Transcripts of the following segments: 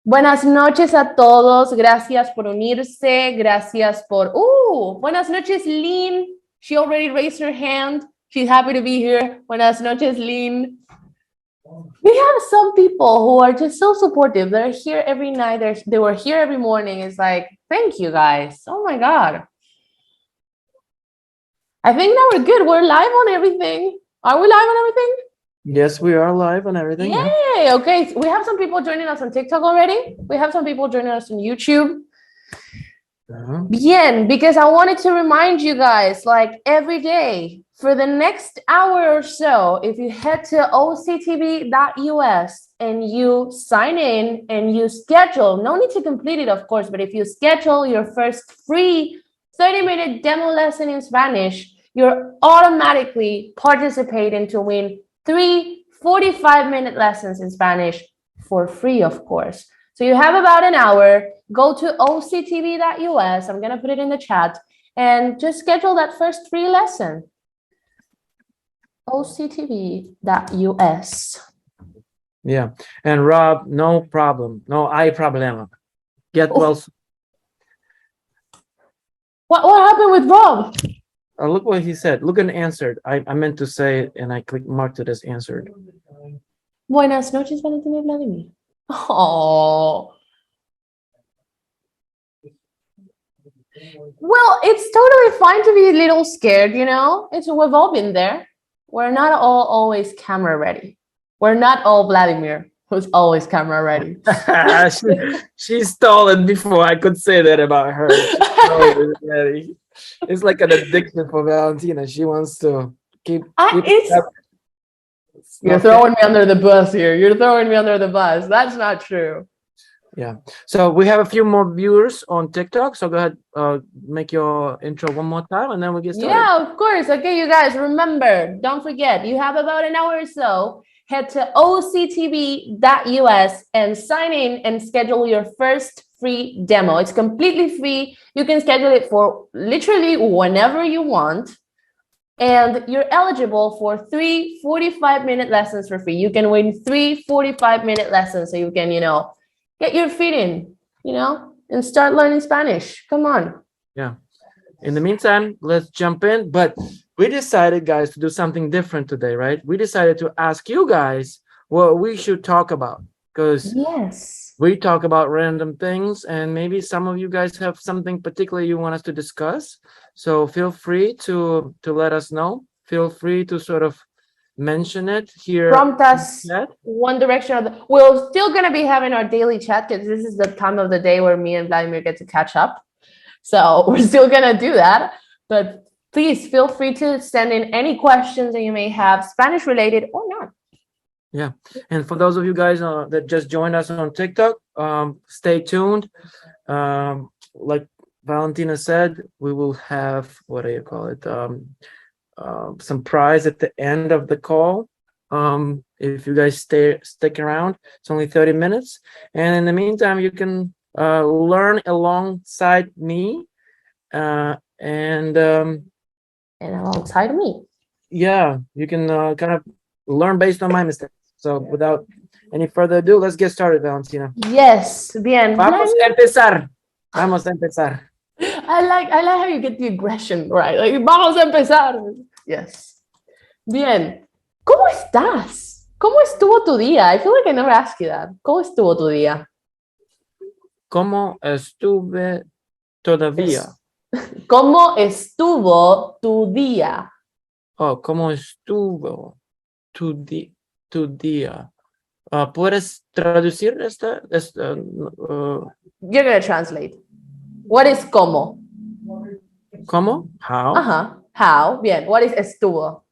Buenas noches a todos. Gracias por unirse. Gracias por. Buenas noches, Lynn. She already raised her hand. She's happy to be here. Buenas noches, Lynn. We have some people who are just so supportive. They're here every night. They were here every morning. It's like, thank you guys. Oh my God. I think now we're good. We're live on everything. Are we live on everything? Yes, we are live on everything. Yay! Yeah. Okay, we have some people joining us on TikTok already. We have some people joining us on YouTube. Bien, because I wanted to remind you guys, like every day for the next hour or so, if you head to octv.us and you sign in and you schedule, no need to complete it, of course, but if you schedule your first free 30-minute demo lesson in Spanish, you're automatically participating to win 3 45-minute lessons in Spanish for free, of course. So you have about an hour. Go to octv.us. I'm going to put it in the chat and just schedule that first free lesson. octv.us. Yeah. And Rob, no problem. No hay problema. Get well. What happened with Rob? Look what he said. Look and answered. I meant to say it and I marked it as answered. Buenas noches, Valentina y Vladimir. Oh. Well, it's totally fine to be a little scared, you know? We've all been there. We're not all always camera ready. We're not all Vladimir, who's always camera ready. she stole it before I could say that about her. Ready. It's like an addiction for Valentina. She wants to keep You're throwing me under the bus here. You're throwing me under the bus. That's not true. Yeah. So we have a few more viewers on TikTok. So go ahead, make your intro one more time and then we get started. Yeah, of course. Okay, you guys, remember, don't forget, you have about an hour or so. Head to octv.us and sign in and schedule your first free demo. It's completely free. You can schedule it for literally whenever you want. And you're eligible for 3 45-minute lessons for free. You can win 3 45-minute lessons so you can, get your feet in, and start learning Spanish. Come on. Yeah. In the meantime, let's jump in. But we decided, guys, to do something different today, right? We decided to ask you guys what we should talk about. Because we talk about random things and maybe some of you guys have something particular you want us to discuss. So feel free to let us know. Feel free to sort of mention it here. Prompt us one direction or the. We're still going to be having our daily chat because this is the time of the day where me and Vladimir get to catch up. So we're still going to do that. But please feel free to send in any questions that you may have, Spanish related or not. Yeah. And for those of you guys that just joined us on TikTok, stay tuned. Like Valentina said, we will have, what do you call it? Some prize at the end of the call. If you guys stick around, it's only 30 minutes. And in the meantime, you can learn alongside me and alongside me. Yeah, you can kind of learn based on my mistakes. So without any further ado, let's get started, Valentina. Yes, bien. Vamos a empezar. Vamos a empezar. I like how you get the aggression, right? Like, vamos a empezar. Yes. Bien. ¿Cómo estás? ¿Cómo estuvo tu día? I feel like I never asked you that. ¿Cómo estuvo tu día? ¿Cómo estuve todavía? ¿Cómo estuvo tu día? Oh, ¿cómo estuvo tu día? ¿Puedes traducir esta? You're going to translate. What is cómo? ¿Cómo? How? How. Bien. What is estuvo?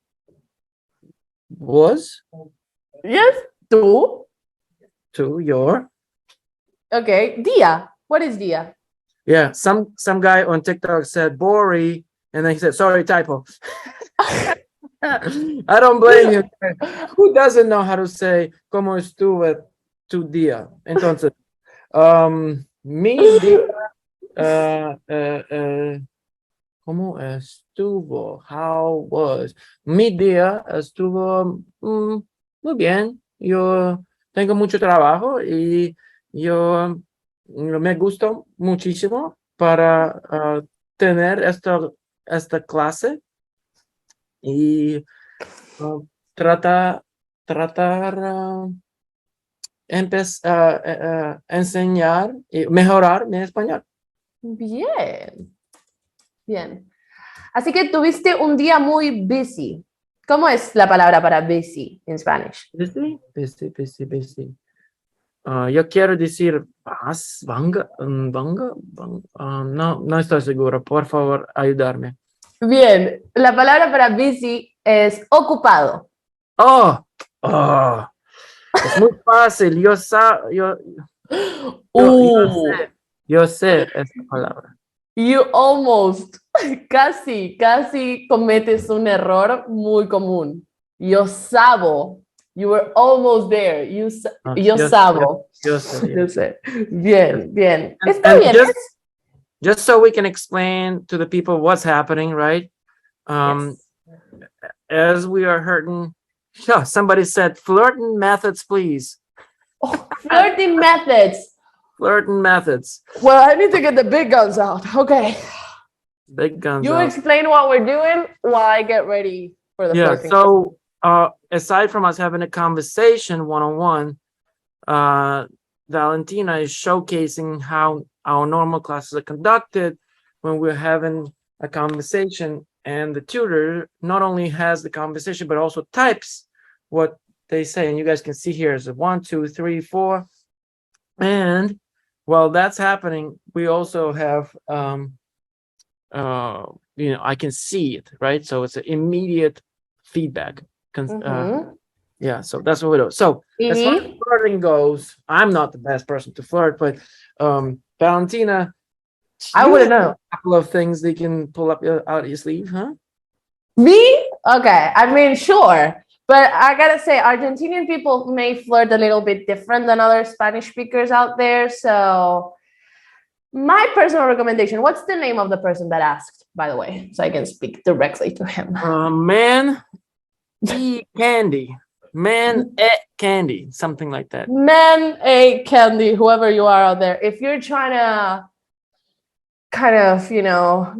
Was? Yes. Tú. To your. Okay. Día. What is día? Yeah. Some guy on TikTok said Bori, and then he said, sorry, typo. I don't blame you. Who doesn't know how to say ¿Cómo estuvo tu día? Entonces, mi día, ¿cómo estuvo? How was? Mi día estuvo muy bien. Yo tengo mucho trabajo y yo me gustó muchísimo para tener esta clase y uh, trata, tratar enseñar y mejorar mi español. Bien, bien. Así que tuviste un día muy busy. ¿Cómo es la palabra para busy en Spanish? Busy. Yo quiero decir no, no estoy seguro. Por favor, ayudarme. Bien, la palabra para busy es ocupado. Oh, oh, es muy fácil. Uh, Yo sé esta palabra. you almost, casi cometes un error muy común. Yo sabo. You were almost there. Yo Yo sabo. sé. Yo sé. Bien, bien. Está And bien. just so we can explain to the people what's happening, right? Yes. As we are hurting, yeah, somebody said flirting methods, please. Oh, flirting methods. Flirting methods. Well, I need to get the big guns out. Okay. Big guns You out. explain what we're doing while I get ready for the Yeah, flirting. so aside from us having a conversation one-on-one, Valentina is showcasing how our normal classes are conducted when we're having a conversation, and the tutor not only has the conversation but also types what they say, and you guys can see here is a 1 2 3 4, and while that's happening we also have I can see it, right? So it's an immediate feedback. Yeah, so that's what we do. So as far as flirting goes, I'm not the best person to flirt, but Valentina, I you wouldn't have know. a couple of things they can pull up out of your sleeve, huh? Me? Okay. I mean, sure. But I gotta say, Argentinian people may flirt a little bit different than other Spanish speakers out there. So, my personal recommendation, what's the name of the person that asked, by the way, so I can speak directly to him? Man, candy. Man, candy, something like that. Man, a candy, whoever you are out there. If you're trying to kind of,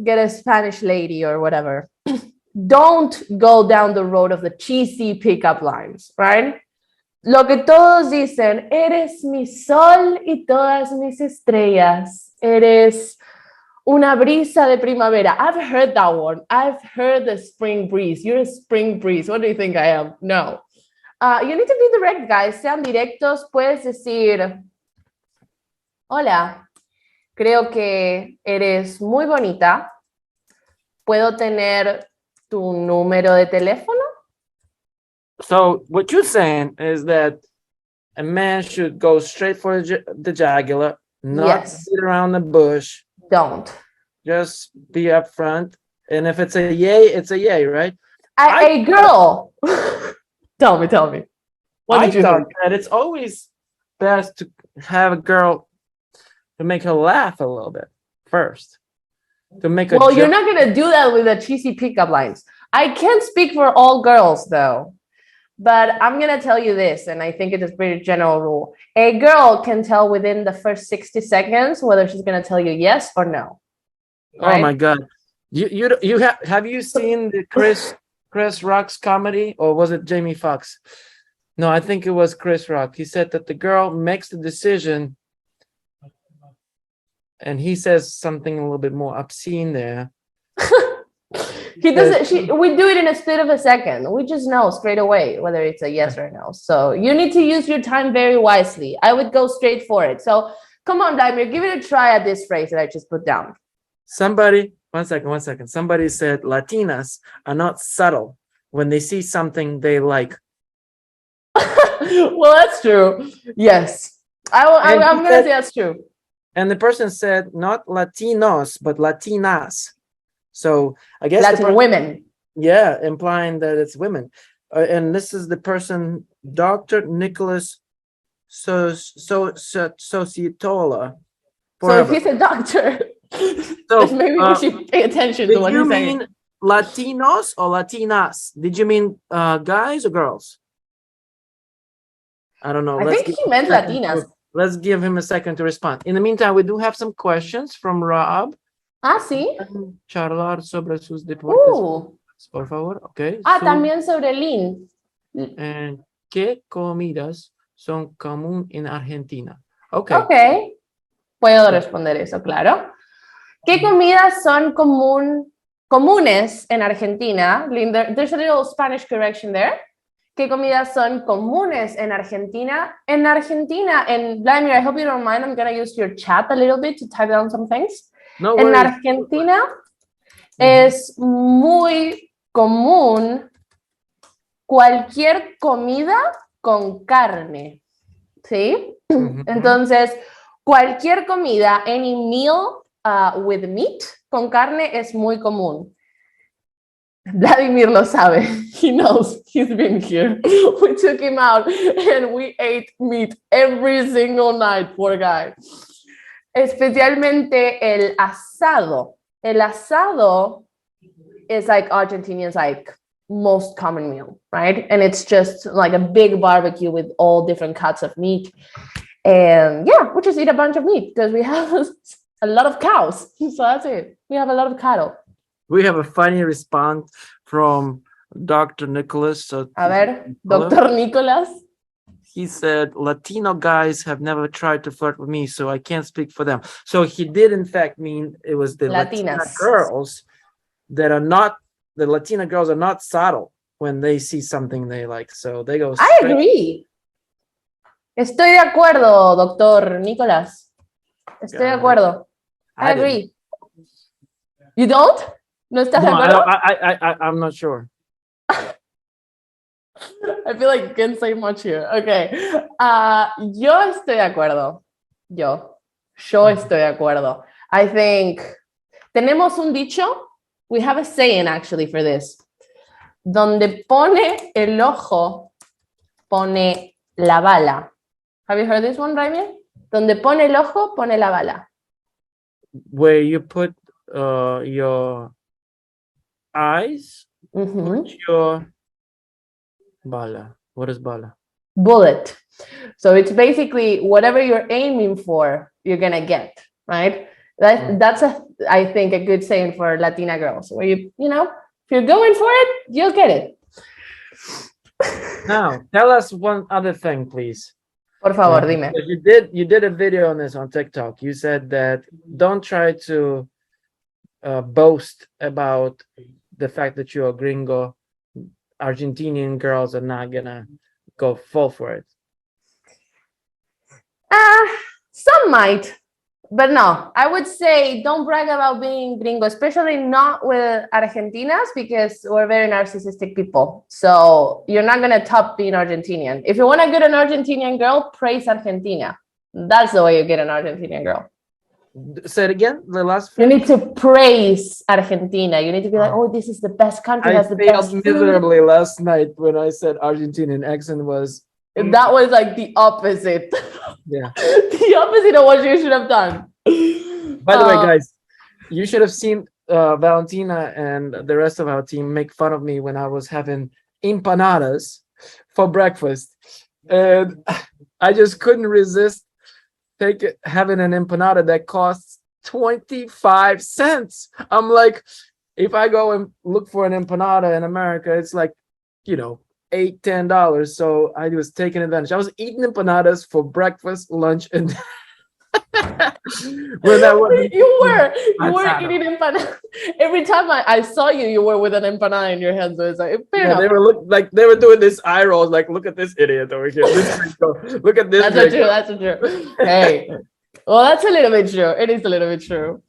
get a Spanish lady or whatever, don't go down the road of the cheesy pickup lines, right? Lo que todos dicen, eres mi sol y todas mis estrellas. Eres una brisa de primavera. I've heard that one. I've heard the spring breeze. You're a spring breeze. What do you think I am? No. You need to be direct, guys. Sean directos. Puedes decir, hola, creo que eres muy bonita. ¿Puedo tener tu número de teléfono? So what you're saying is that a man should go straight for the jugular, not beat around the bush. Don't. Just be upfront. And if it's a yay, it's a yay, right? A girl. Tell me. What did you thought think? that it's always best to have a girl to make her laugh a little bit first. Well, you're not going to do that with the cheesy pickup lines. I can't speak for all girls, though. But I'm going to tell you this, and I think it is a pretty general rule. A girl can tell within the first 60 seconds whether she's going to tell you yes or no. Right? Oh, my God. You have you seen the Chris Rock's comedy, or was it Jamie Foxx? No, I think it was Chris Rock. He said that the girl makes the decision and he says something a little bit more obscene there. He doesn't. We do it in a split of a second. We just know straight away whether it's a yes or no. So you need to use your time very wisely. I would go straight for it. So come on, Daimir, give it a try at this phrase that I just put down. One second. Somebody said Latinas are not subtle when they see something they like. Well, that's true. Yes. I'm going to say that's true. And the person said not Latinos, but Latinas. So I guess Latin women. Yeah, implying that it's women. And this is the person, Dr. Nicholas Societola. So if he's a doctor, so maybe we should pay attention to what he's saying. Did you mean Latinos or Latinas? Did you mean guys or girls? I don't know. I think he meant Latinas. let's give him a second to respond. In the meantime, we do have some questions from Rob. Ah, sí. Charlar sobre sus deportes, por favor. Okay. También sobre Lynn. ¿Qué comidas son común en Argentina? Okay. Ok. Puedo responder eso, claro. ¿Qué comidas son comunes en Argentina? Lynn, there's a little Spanish correction there. ¿Qué comidas son comunes en Argentina? En Argentina, and Vladimir, I hope you don't mind, I'm going to use your chat a little bit to type down some things. No en worries. Argentina es muy común cualquier comida con carne, ¿sí? Entonces, cualquier comida, any meal with meat, con carne es muy común. Vladimir lo sabe. He knows. He's been here. We took him out and we ate meat every single night, poor guy. Especialmente el asado. El asado is like Argentinians' like most common meal, right? And it's just like a big barbecue with all different cuts of meat. And yeah, we just eat a bunch of meat because we have a lot of cows. So that's it. We have a lot of cattle. We have a funny response from Dr. Nicholas. A ver, Dr. Nicholas. He said, Latino guys have never tried to flirt with me, so I can't speak for them. So he did, in fact, mean it was the Latina girls that are not, the Latina girls are not subtle when they see something they like. So they go straight. I agree. Estoy de acuerdo, Dr. Nicholas. Estoy de acuerdo. I agree. You don't? ¿No estás de acuerdo? I'm not sure. I feel like you can't say much here. Okay. Yo estoy de acuerdo. Yo estoy de acuerdo. I think tenemos un dicho. We have a saying actually for this. Donde pone el ojo, pone la bala. Have you heard this one, Raimi? Donde pone el ojo, pone la bala. Where you put your eyes, put your bala. What is bala? Bullet. So it's basically whatever you're aiming for, you're gonna get, right? That's I think a good saying for Latina girls, where you know, if you're going for it, you'll get it. Now, tell us one other thing, please. Por favor, dime. You did a video on this on TikTok. You said that don't try to boast about the fact that you're a gringo. Argentinian girls are not gonna go fall for it. Some might, but no. I would say don't brag about being gringo, especially not with Argentinas, because we're very narcissistic people. So you're not gonna top being Argentinian. If you want to get an Argentinian girl, praise Argentina. That's the way you get an Argentinian girl. Say it again. The last. You need to praise Argentina. You need to be like, oh, this is the best country. Has the best food. Miserably last night when I said Argentinian accent was. That was like the opposite. Yeah. The opposite of what you should have done. By the way, guys, you should have seen Valentina and the rest of our team make fun of me when I was having empanadas for breakfast, and I just couldn't resist having an empanada that costs 25 cents. I'm like, if I go and look for an empanada in America, it's like, $8-10. So I was taking advantage. I was eating empanadas for breakfast, lunch, and you were eating empanada. Every time I saw you, you were with an empanada in your hand. So it's like, they were doing this eye rolls, like, look at this idiot over here. Look at this. That's true. Hey, well, that's a little bit true. It is a little bit true.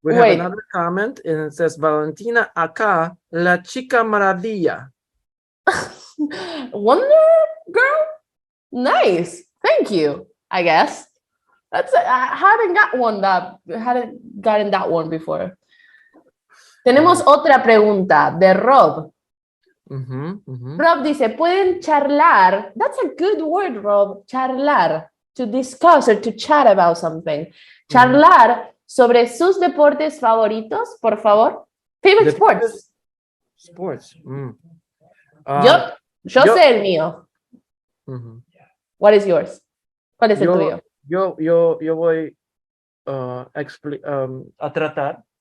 We have another comment, and it says, Valentina acá, la chica maravilla. Wonder Girl? Nice. Thank you, I guess. I hadn't gotten that one before. Tenemos otra pregunta de Rob. Rob dice, ¿pueden charlar? That's a good word, Rob. Charlar. To discuss or to chat about something. Charlar sobre sus deportes favoritos, por favor. Favorite sports. Sports. Yo sé el mío. What is yours? ¿Cuál es el tuyo? Yo voy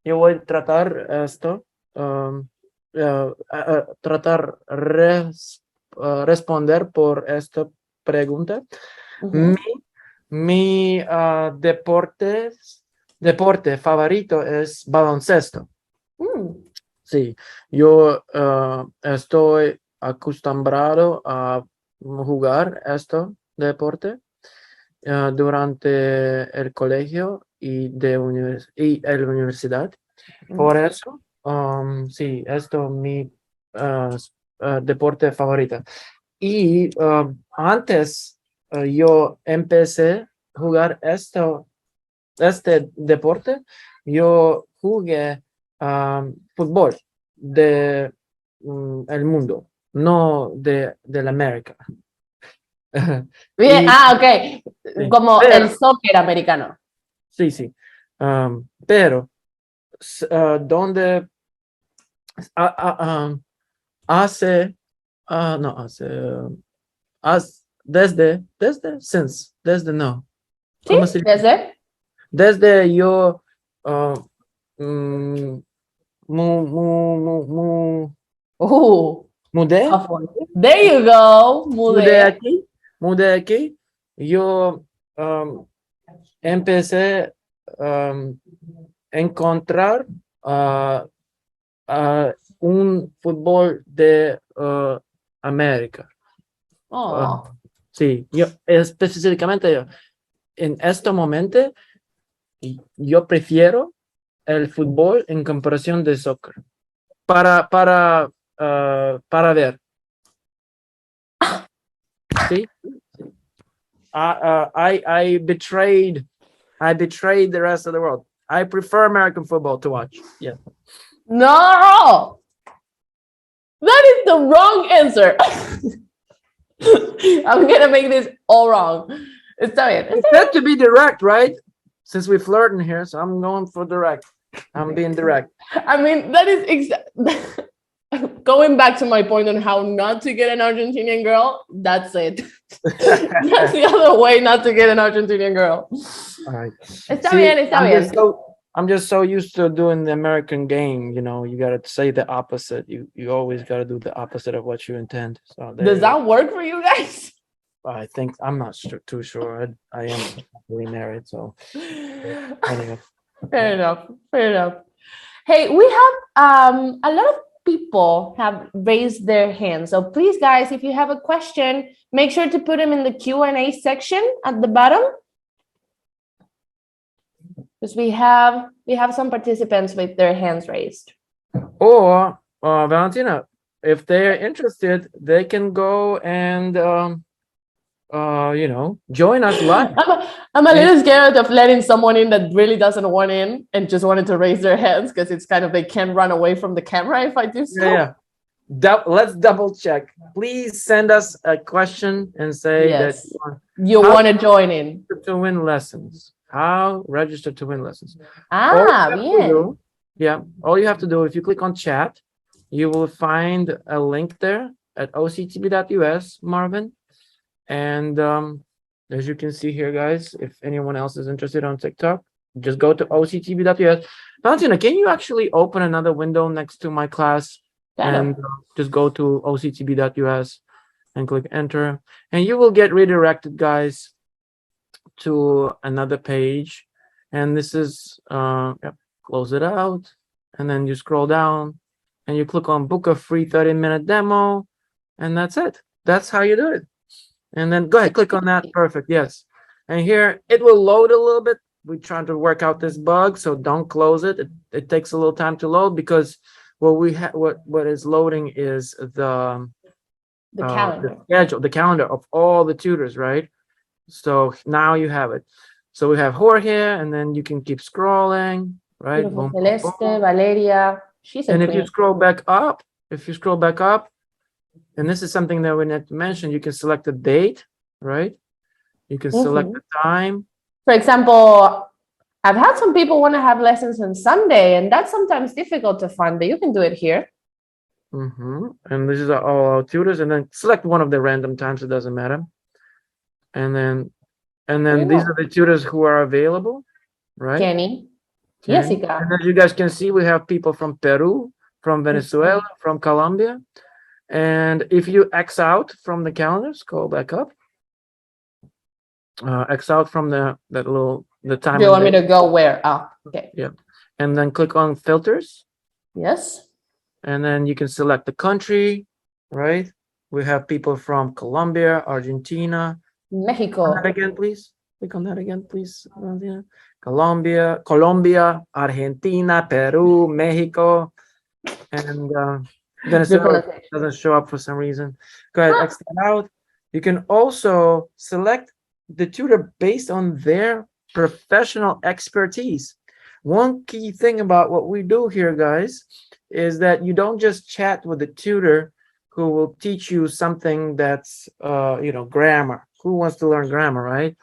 yo voy a tratar esto, tratar responder por esta pregunta. Mi, Ujú. deporte favorito es baloncesto. Mm. Sí, yo estoy acostumbrado a jugar este deporte durante el colegio y la universidad. Por Ujú. eso, sí, esto es mi deporte favorito. Y antes yo empecé a jugar este deporte, yo jugué fútbol de el mundo, no de la América. Bien, Y ah, ok. sí, Como el pero, soccer americano. sí, sí. Pero donde hace, no, desde no, ¿Sí? ¿cómo se dice? ¿Desde? Desde yo ah, mm, mu- Uh, mudé, tough one. There you go. mudé Mudé. aquí, mudé aquí, yo empecé a encontrar ah, ah, un fútbol de América. Ah, Oh. sí, yo específicamente en este momento yo prefiero el fútbol en comparación de soccer. Para ver, ¿sí? I betrayed the rest of the world. I prefer American football to watch. Yeah. No. That is the wrong answer. I'm gonna make this all wrong. Está bien. It's meant to be direct, right? Since we flirting here, so I'm going for direct. I'm being direct. I mean, that is going back to my point on how not to get an Argentinian girl. That's it. That's the other way not to get an Argentinian girl. All right. Está See, bien, está bien. I'm just so used to doing the American game. You know, you gotta say the opposite. You always gotta do the opposit of what you intend. So there Does you go. that work for you guys? I think I'm not too sure. I am happily married, so anyway. Fair enough. Fair enough. Hey, we have a lot of people have raised their hands. So please, guys, if you have a question, make sure to put them in the Q&A section at the bottom. Because we have some participants with their hands raised. Or Valentina, if they're interested, they can go and join us live. I'm a little scared of letting someone in that really doesn't want in and just wanted to raise their hands because it's kind of they can't run away from the camera if I do so. Yeah. Let's double check. Please send us a question and say Yes. that You want to join in. to win lessons. How register to win lessons? Ah, bien. All you have to do, if you click on chat, you will find a link there at octb.us, Marvin. And as you can see here, guys, if anyone else is interested on TikTok, just go to octb.us. Valentina, can you actually open another window next to my class and just go to octb.us and click enter, and you will get redirected, guys, to another page. And this is close it out, and then you scroll down and you click on book a free 30-minute demo, and that's it. That's how you do it. And then go ahead, click on that. Perfect. Yes. And here it will load a little bit. We're trying to work out this bug, so don't close it. It takes a little time to load because what is loading is the calendar. the schedule, the calendar of all the tutors, right? So now you have it. So we have Jorge, and then you can keep scrolling, right? Beautiful Boom, boom, Celeste, boom. Valeria. She's a And queen. if you scroll back up, and this is something that we need to mention, you can select the date, right? You can select the time. For example, I've had some people want to have lessons on Sunday, and that's sometimes difficult to find, but you can do it here. And this is all our tutors, and then select one of the random times. It doesn't matter. And then And then these are the tutors who are available, right? Kenny, Kenny. Jessica. And as you guys can see, we have people from Peru, from Venezuela, from Colombia. And if you X out from the calendar, scroll back up. X out from the time. Do you want me to go where? Oh, okay. Yeah. And then click on filters. Yes. And then you can select the country, right? We have people from Colombia, Argentina. Mexico. That again, please. Click on that again, please. Colombia, Argentina, Peru, Mexico, and Venezuela doesn't show up for some reason. Go ahead, X that out. You can also select the tutor based on their professional expertise. One key thing about what we do here, guys, is that you don't just chat with the tutor who will teach you something that's grammar. Who wants to learn grammar, right?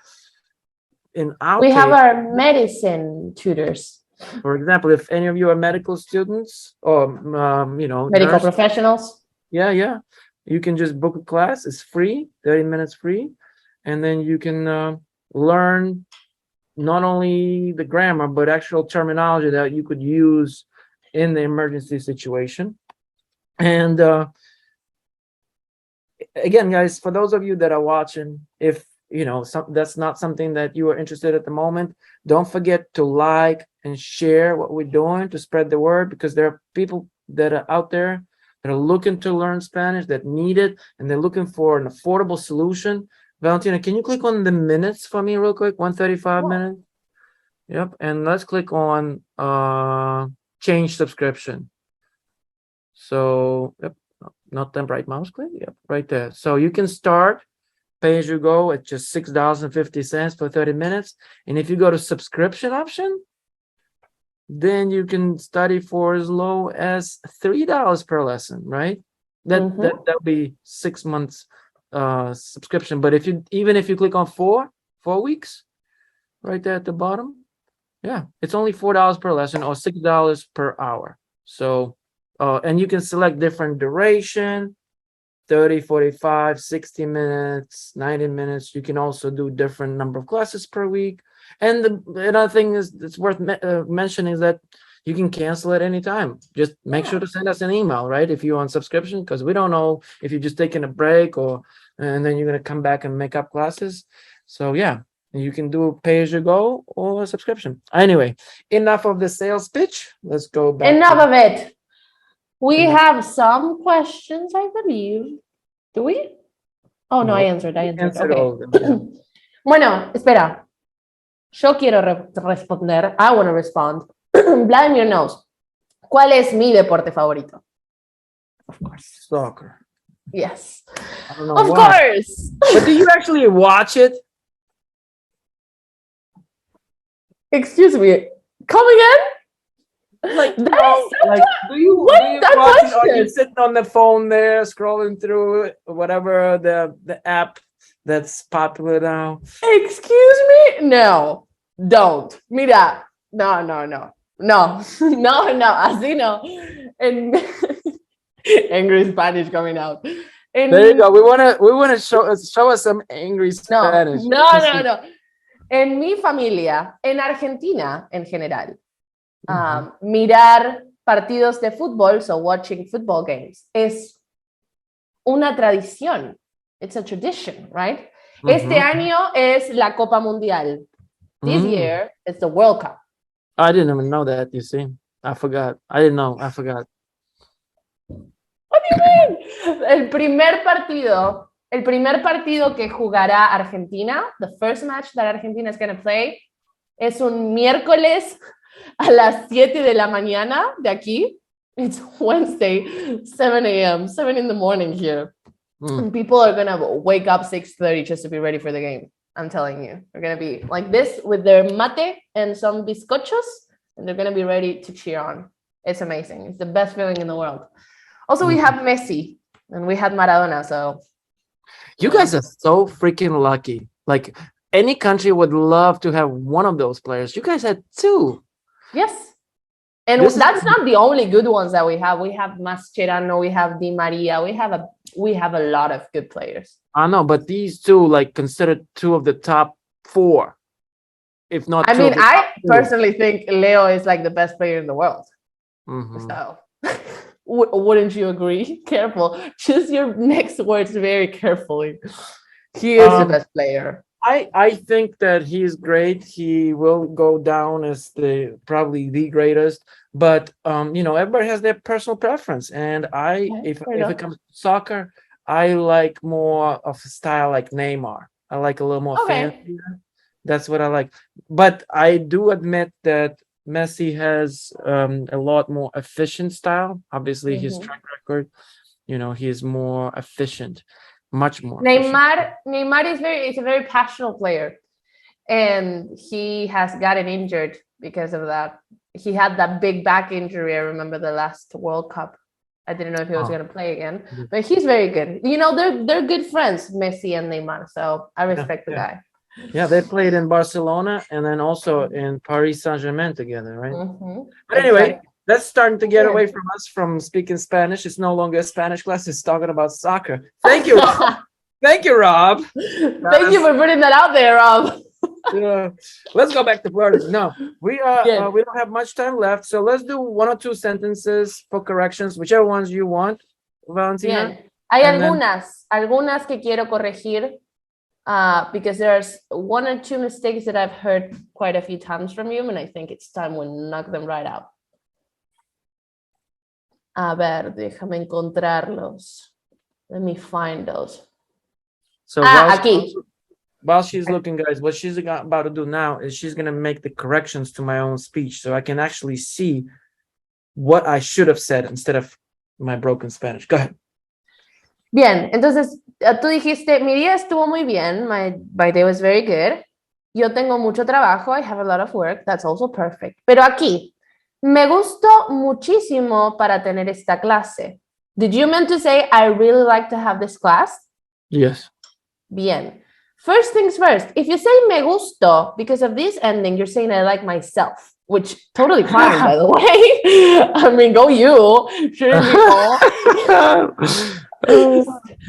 We have our medicine tutors. For example, if any of you are medical students or medical professionals, yeah, you can just book a class. It's free, 30 minutes free, and then you can learn not only the grammar but actual terminology that you could use in the emergency situation. And again, guys, for those of you that are watching, if that's not something that you are interested at the moment, don't forget to like and share what we're doing to spread the word, because there are people that are out there that are looking to learn Spanish, that need it, and they're looking for an affordable solution. Valentina, can you click on the minutes for me real quick? 135 minutes. Yep. And let's click on change subscription. So yep, not the right mouse click. Yep, right there. So you can start pay as you go at just $6.50 for 30 minutes. And if you go to subscription option, then you can study for as low as $3 per lesson, right? That'll be 6 months subscription. But even if you click on 4 weeks, right there at the bottom, yeah, it's only $4 per lesson or $6 per hour. So and you can select different duration, 30, 45, 60 minutes, 90 minutes. You can also do different number of classes per week. And another thing is that's worth mentioning is that you can cancel at any time. Just make sure to send us an email, right? If you're on subscription, because we don't know if you're just taking a break and then you're going to come back and make up classes. So yeah, you can do pay as you go or a subscription. Anyway, enough of the sales pitch. Let's go back. Enough of it. We have some questions, I believe. Do we? Oh, no, I answered. Okay. Bueno, espera. Yo quiero responder. I want to respond. Vladimir knows. ¿Cuál es mi deporte favorito? Of course. Soccer. Yes. I don't know of why. Course. But do you actually watch it? Excuse me. Come again? Like, do you watch it, or you sitting on the phone there scrolling through whatever the app that's popular now? Excuse me? No, don't. Mira, no. Así no. And angry Spanish coming out. There you go. We wanna show us some angry Spanish. No. En mi familia, en Argentina en general, mirar partidos de fútbol, so watching football games, es una tradición. It's a tradition, right? Este año es la Copa Mundial. This year is the World Cup. I didn't even know that, you see. I forgot. I didn't know. I forgot. What do you mean? El primer partido que jugará Argentina, the first match that Argentina is going to play, es un miércoles a las 7 de la mañana de aquí. It's Wednesday, 7 a.m., 7 in the morning here. And people are going to wake up 6:30 just to be ready for the game. I'm telling you. They're going to be like this with their mate and some bizcochos, and they're going to be ready to cheer on. It's amazing. It's the best feeling in the world. Also, we have Messi and we had Maradona, so... You guys are so freaking lucky. Like, any country would love to have one of those players. You guys had 2. Yes. And that's not the only good ones that we have. We have Mascherano, we have Di Maria, we have a lot of good players. I know, but these 2, like, considered 2 of the top 4, if not I two. mean, of the I top two. personally think Leo is like the best player in the world. Mhm. So wouldn't you agree? Careful. Choose your next words very carefully. He is the best player. I think that he's great. He will go down as probably the greatest. But everybody has their personal preference. And if it comes to soccer, I like more of a style like Neymar. I like a little more fancy. That's what I like. But I do admit that Messi has a lot more efficient style. Obviously, his track record, he is more efficient. Much more. Neymar is a very passionate player, and he has gotten injured because of that. He had that big back injury. I remember the last World Cup. I didn't know if he was going to play again, but he's very good. They're good friends, Messi and Neymar. So I respect the guy. Yeah, they played in Barcelona and then also in Paris Saint-Germain together, right? But anyway, that's starting to get away from us from speaking Spanish. It's no longer a Spanish class. It's talking about soccer. Thank you. Thank you, Rob. Thank you for putting that out there, Rob. Let's go back to Florida. No, we don't have much time left. So let's do 1 or 2 sentences for corrections, whichever ones you want, Valentina. Bien. Hay algunas que quiero corregir. Because there's 1 or 2 mistakes that I've heard quite a few times from you, and I think it's time we knock them right out. A ver, déjame encontrarlos. Let me find those. So while she's looking, guys, what she's about to do now is she's going to make the corrections to my own speech so I can actually see what I should have said instead of my broken Spanish. Go ahead. Bien, entonces tú dijiste, mi día estuvo muy bien, my day was very good. Yo tengo mucho trabajo, I have a lot of work, that's also perfect. Pero aquí, me gustó muchísimo para tener esta clase. Did you mean to say, I really like to have this class? Yes. Bien. First things first, if you say me gustó, because of this ending, you're saying I like myself, which totally fine, by the way. I mean, go you. Shouldn't be all.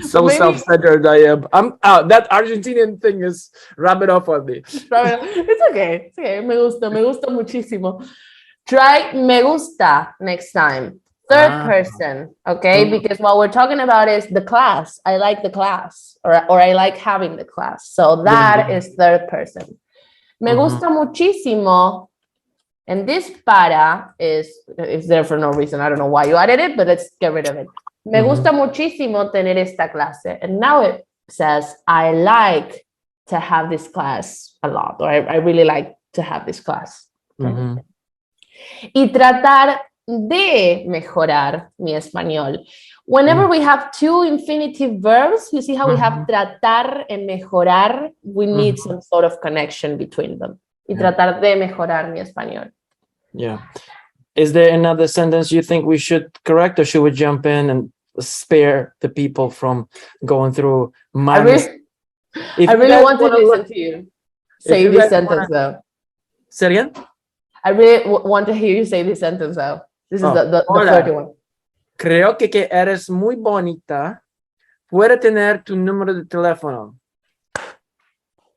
So self-centered I am. I'm out. That Argentinian thing is rubbing off on me. It's okay. It's okay. Me gusta muchísimo. Try me gusta next time. Third person, okay? Because what we're talking about is the class. I like the class, or I like having the class. So that is third person. Me gusta muchísimo. And this para is there for no reason. I don't know why you added it, but let's get rid of it. Me gusta muchísimo tener esta clase. And now it says, I like to have this class a lot, or I really like to have this class. Okay? Y tratar de mejorar mi español. Whenever we have 2 infinitive verbs, you see how we have tratar and mejorar, we need some sort of connection between them. Y tratar de mejorar mi español. Yeah. Is there another sentence you think we should correct, or should we jump in and spare the people from going through my I really want to listen to you say this sentence, though. Say it again? I really want to hear you say this sentence, though. This is the third one. Creo que eres muy bonita. Puede tener tu número de teléfono.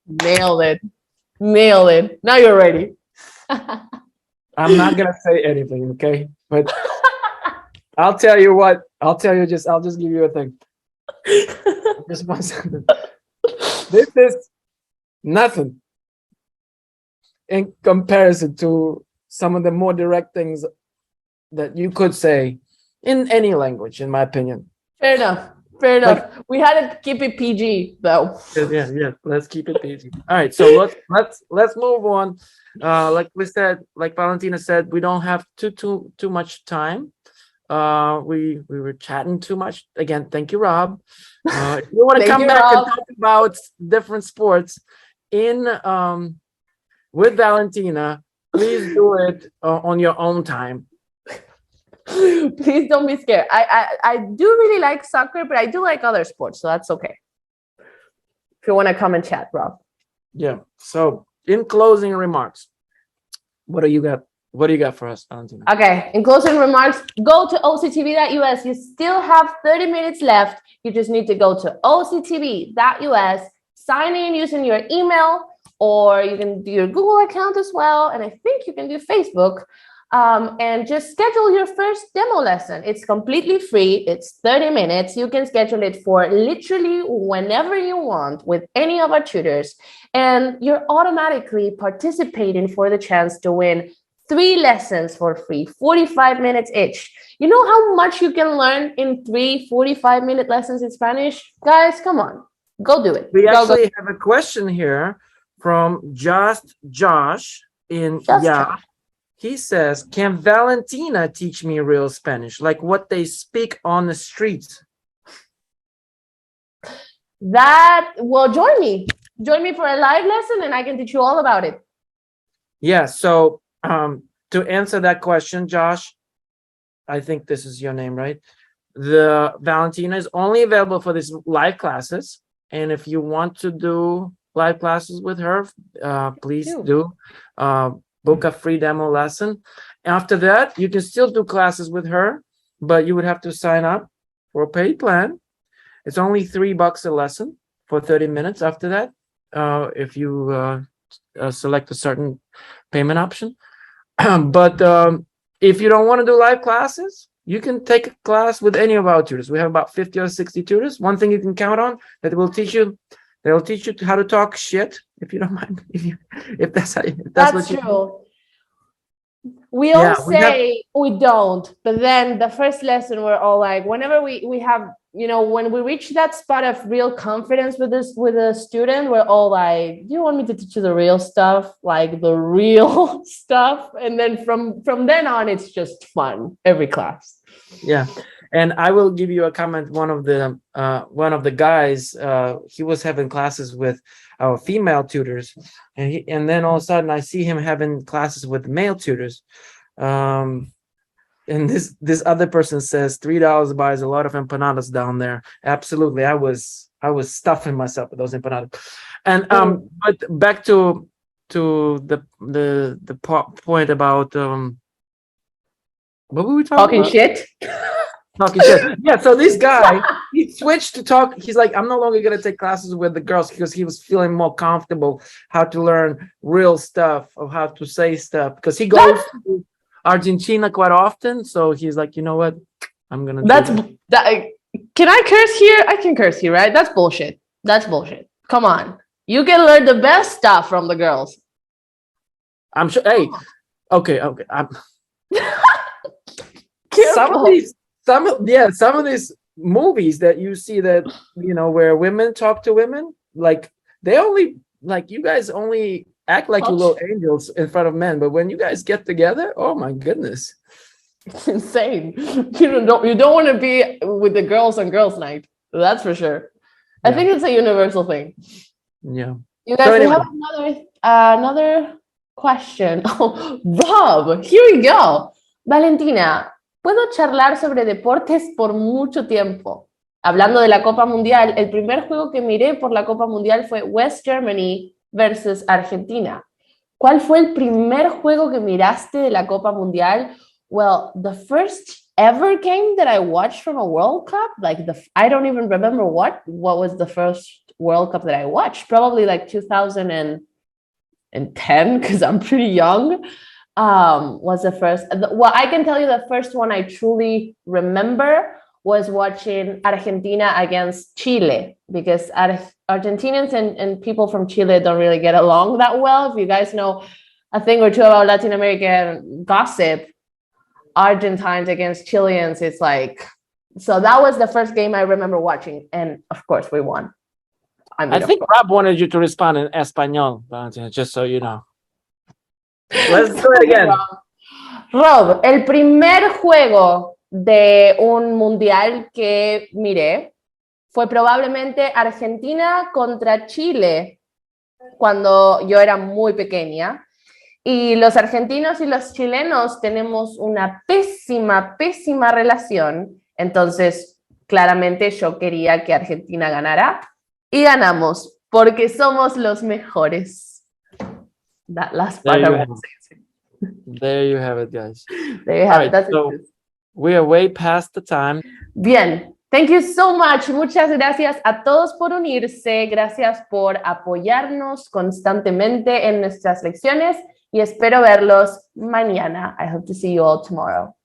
Nailed it. Now you're ready. I'm not gonna say anything, okay? But I'll tell you what. I'll just give you a thing. Just one sentence. This is nothing in comparison to some of the more direct things that you could say in any language, in my opinion. Fair enough. We had to keep it PG, though. Yeah. Let's keep it PG. All right, so let's move on. Like we said, like Valentina said, we don't have too much time. We were chatting too much. Again, thank you, Rob. If you want to come back and talk about different sports with Valentina, please do it on your own time. Please don't be scared. I do really like soccer, but I do like other sports, so that's okay. If you want to come and chat, Rob. Yeah. So, in closing remarks, what do you got for us, Valentina? Okay. In closing remarks, go to octv.us. You still have 30 minutes left. You just need to go to octv.us, sign in using your email or you can do your Google account as well. And I think you can do Facebook. And just schedule your first demo lesson. It's completely free. It's 30 minutes. You can schedule it for literally whenever you want with any of our tutors. And you're automatically participating for the chance to win 3 lessons for free, 45 minutes each. You know how much you can learn in 3 45-minute lessons in Spanish? Guys, come on, go do it. We go, actually have a question here from Just Josh in Yeah. He says, can Valentina teach me real Spanish, like what they speak on the streets? Well, join me. Join me for a live lesson and I can teach you all about it. Yeah, so to answer that question, Josh, I think this is your name, right? The Valentina is only available for these live classes. And if you want to do live classes with her, please do. Book a free demo lesson. After that, you can still do classes with her, but you would have to sign up for a paid plan. It's only $3 a lesson for 30 minutes after that, if you select a certain payment option. But if you don't want to do live classes, you can take a class with any of our tutors. We have about 50 or 60 tutors. One thing you can count on that will teach you, they'll teach you how to talk shit, if you don't mind, if that's what you true. We all say we don't, but then the first lesson we're all like, whenever we have, when we reach that spot of real confidence with a student, we're all like, do you want me to teach you the real stuff, like the real stuff? And then from then on, it's just fun every class. Yeah. And I will give you a comment. One of the guys, he was having classes with our female tutors, and then all of a sudden I see him having classes with male tutors. And this other person says $3 buys a lot of empanadas down there. Absolutely, I was stuffing myself with those empanadas. And but back to the point about what were we talking about? Talking shit. Yeah, so this guy, he switched to talk. He's like, I'm no longer going to take classes with the girls because he was feeling more comfortable how to learn real stuff or how to say stuff, because he goes to Argentina quite often. So he's like, you know what? I'm going to Can I curse here? I can curse here, right? That's bullshit. Come on. You can learn the best stuff from the girls. I'm sure. Hey, okay. Some of these movies that you see that, where women talk to women, like you guys only act like you little angels in front of men, but when you guys get together, oh my goodness, it's insane. You don't want to be with the girls on girls' night. That's for sure. Yeah. I think it's a universal thing. Yeah. You guys, we have another question. Oh, Rob, here we go. Valentina, puedo charlar sobre deportes por mucho tiempo. Hablando de la Copa Mundial, el primer juego que miré por la Copa Mundial fue West Germany versus Argentina. ¿Cuál fue el primer juego que miraste de la Copa Mundial? Well, the first ever game that I watched from a World Cup, I don't even remember what was the first World Cup that I watched. Probably like 2010, because I'm pretty young. Was the first. Well, I can tell you the first one I truly remember was watching Argentina against Chile, because Argentinians and people from Chile don't really get along that well. If you guys know a thing or two about Latin American gossip, Argentines against Chileans, it's like, so that was the first game I remember watching, and of course we won. I think Rob wanted you to respond in Español, Valentina, just so you know. Let's do it again. Rob, el primer juego de un mundial que miré fue probablemente Argentina contra Chile cuando yo era muy pequeña. Y los argentinos y los chilenos tenemos una pésima relación. Entonces, claramente yo quería que Argentina ganara. Y ganamos, porque somos los mejores. That last part I was saying. There you have it, guys. There you have it. That's so we are way past the time. Bien. Thank you so much. Muchas gracias a todos por unirse. Gracias por apoyarnos constantemente en nuestras lecciones y espero verlos mañana. I hope to see you all tomorrow.